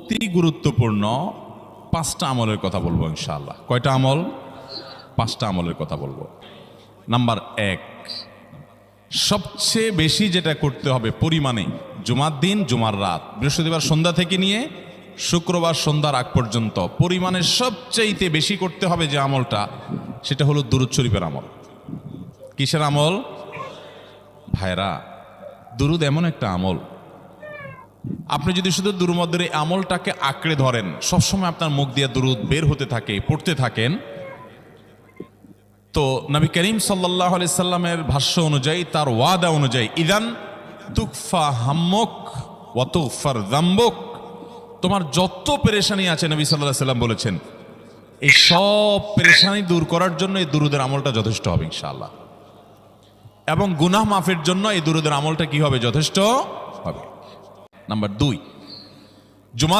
অতি গুরুত্বপূর্ণ 5টা আমলের কথা বলবো ইনশাআল্লাহ। কয়টা আমল? 5টা আমলের কথা বলবো। নাম্বার 1, সবচেয়ে বেশি যেটা করতে হবে পরিমাণে, জুমার দিন, জুমার রাত, বৃহস্পতিবার সন্ধ্যা থেকে নিয়ে শুক্রবার সন্ধ্যার আগ পর্যন্ত পরিমাণে সবচেয়ে বেশি করতে হবে যে আমলটা, সেটা হলো দুরূদ শরীফের আমল। কিসের আমল? ভাইরা, দুরূদ এমন একটা আমল, আপনি যদি শুধু দুরূদের এই আমলটাকে আঁকড়ে ধরেন, সবসময় আপনার মুখ দিয়ে দুরূদ বের হতে থাকে, পড়তে থাকেন, তো নবী করিম সাল্লাল্লাহু আলাইহি সাল্লামের ভাষ্য অনুযায়ী, তার ওয়াদা অনুযায়ী, ইদান তুকফা হাম্মুক ওয়া তুগফার যামবুক, তোমার যত পেরেশানি আছে, নবী সাল্লাল্লাহু আলাইহি সাল্লাম বলেছেন, এই সব পেরেশানি দূর করার জন্য এই দুরূদের আমলটা যথেষ্ট হবে ইনশাআল্লাহ। এবং গুনাহ মাফের জন্য এই দুরূদের আমলটা কি হবে? যথেষ্ট হবে। নাম্বার 2, জুমার